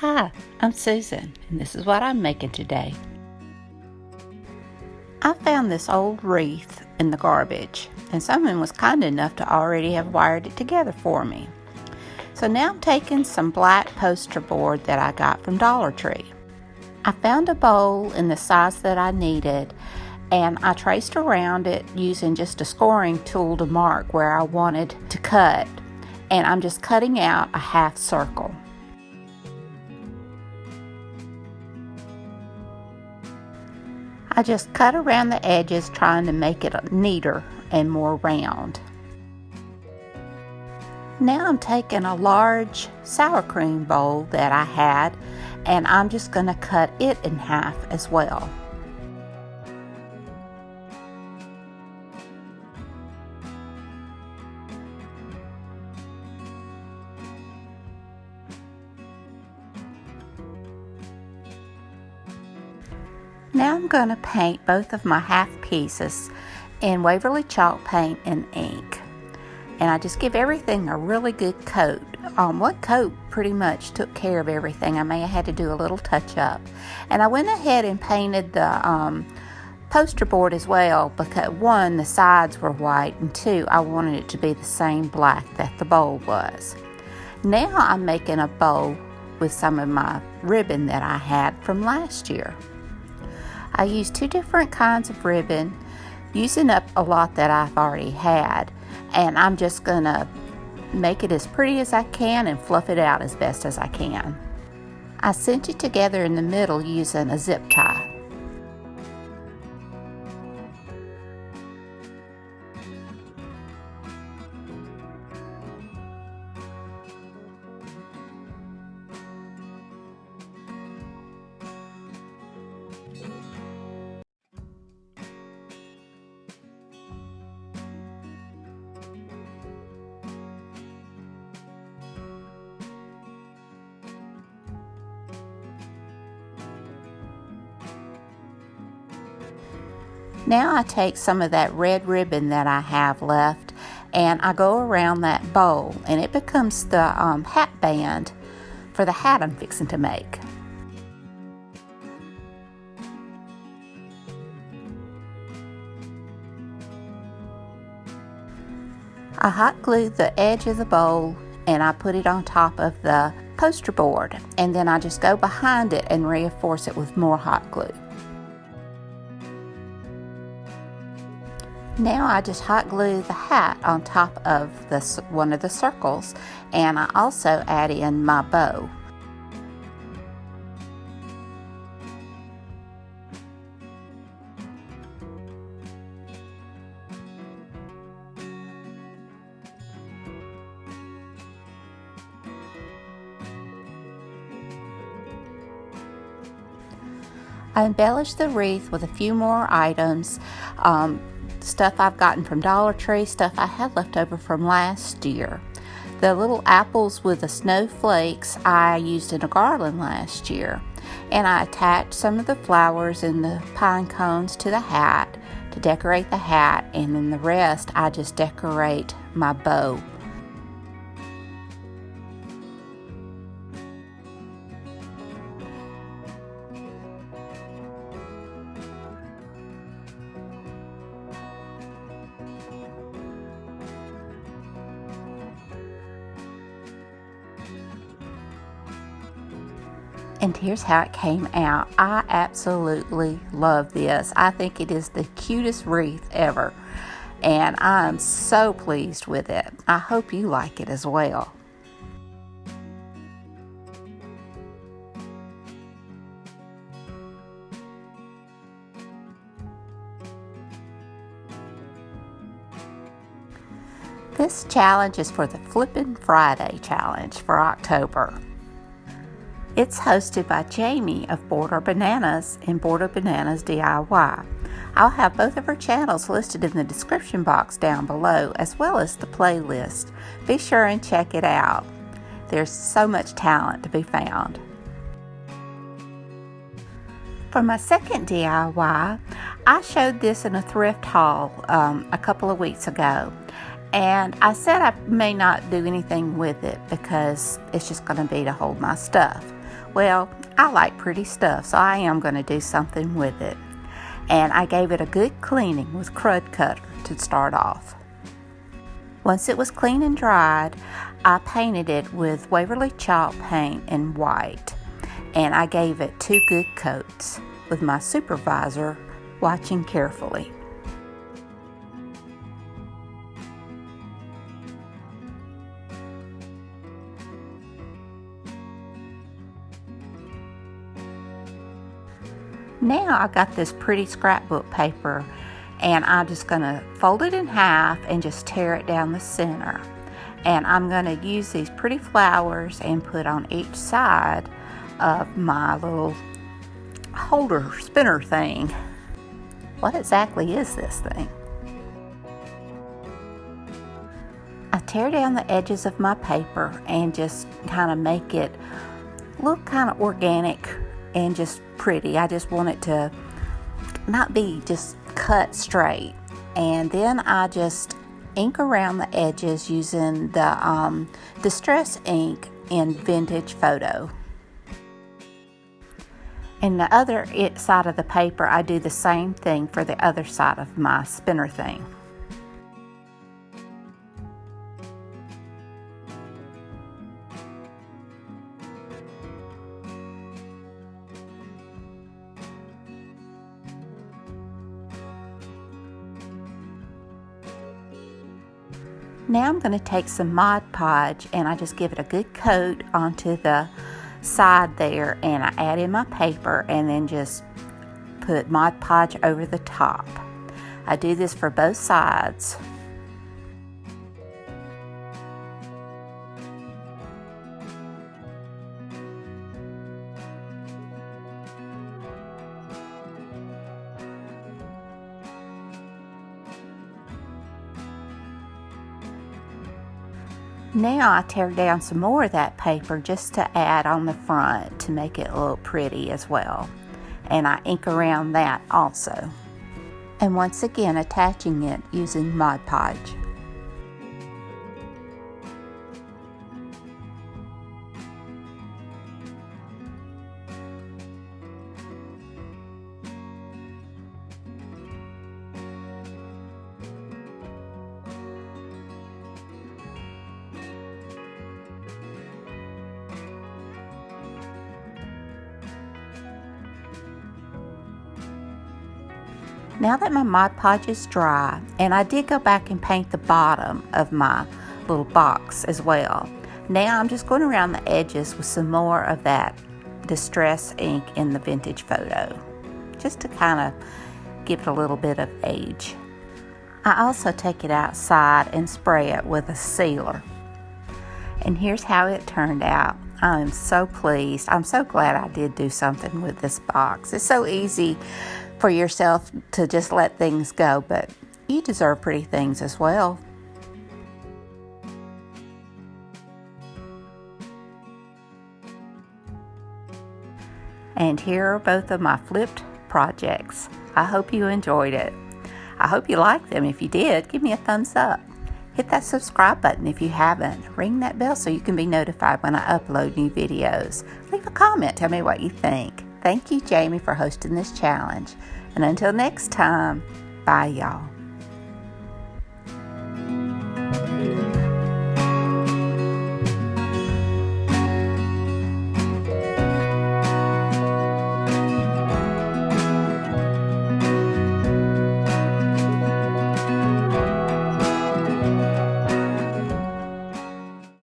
Hi, I'm Susan, and this is what I'm making today. I found this old wreath in the garbage, and someone was kind enough to already have wired it together for me. So now I'm taking some black poster board that I got from Dollar Tree. I found a bowl in the size that I needed, and I traced around it using just a scoring tool to mark where I wanted to cut, and I'm just cutting out a half circle. I just cut around the edges trying to make it neater and more round. Now I'm taking a large sour cream bowl that I had, and I'm just going to cut it in half as well. Now I'm going to paint both of my half pieces in Waverly chalk paint and ink. And I just give everything a really good coat. One coat pretty much took care of everything. I may have had to do a little touch up. And I went ahead and painted the poster board as well because one, the sides were white, and two, I wanted it to be the same black that the bowl was. Now I'm making a bow with some of my ribbon that I had from last year. I used two different kinds of ribbon, using up a lot that I've already had, and I'm just going to make it as pretty as I can and fluff it out as best as I can. I cinched it together in the middle using a zip tie. Now I take some of that red ribbon that I have left and I go around that bowl, and it becomes the hat band for the hat I'm fixing to make. I hot glued the edge of the bowl and I put it on top of the poster board, and then I just go behind it and reinforce it with more hot glue. Now I just hot glue the hat on top of one of the circles, and I also add in my bow. I embellished the wreath with a few more items. Stuff I've gotten from Dollar Tree, stuff I had left over from last year. The little apples with the snowflakes I used in a garland last year. And I attached some of the flowers and the pine cones to the hat to decorate the hat, and then the rest I just decorate my bow. And here's how it came out. I absolutely love this. I think it is the cutest wreath ever, and I'm so pleased with it. I hope you like it as well. This challenge is for the Flippin' Friday challenge for October. It's hosted by Jamie of Border Bananas and Border Bananas DIY. I'll have both of her channels listed in the description box down below, as well as the playlist. Be sure and check it out. There's so much talent to be found. For my second DIY, I showed this in a thrift haul a couple of weeks ago. And I said I may not do anything with it because it's just going to be to hold my stuff. Well, I like pretty stuff, so I am going to do something with it. And I gave it a good cleaning with Crud Cutter to start off. Once it was clean and dried, I painted it with Waverly chalk paint in white. And I gave it 2 good coats, with my supervisor watching carefully. Now I got this pretty scrapbook paper, and I'm just going to fold it in half and just tear it down the center. And I'm going to use these pretty flowers and put on each side of my little holder spinner thing. What exactly is this thing? I tear down the edges of my paper and just kind of make it look kind of organic and just pretty. I just want it to not be just cut straight. And then I just ink around the edges using the Distress ink in Vintage Photo. And the other side of the paper, I do the same thing for the other side of my spinner thing. Now I'm going to take some Mod Podge and I just give it a good coat onto the side there, and I add in my paper and then just put Mod Podge over the top. I do this for both sides. Now I tear down some more of that paper just to add on the front to make it look pretty as well. And I ink around that also. And once again attaching it using Mod Podge. Now that my Mod Podge is dry, and I did go back and paint the bottom of my little box as well. Now I'm just going around the edges with some more of that Distress ink in the Vintage Photo, just to kind of give it a little bit of age. I also take it outside and spray it with a sealer. And here's how it turned out. I'm so pleased. I'm so glad I did do something with this box. It's so easy for yourself to just let things go, but you deserve pretty things as well. And here are both of my flipped projects. I hope you enjoyed it. I hope you liked them. If you did, give me a thumbs up. Hit that subscribe button if you haven't. Ring that bell so you can be notified when I upload new videos. Leave a comment. Tell me what you think. Thank you, Jamie, for hosting this challenge. And until next time, bye, y'all.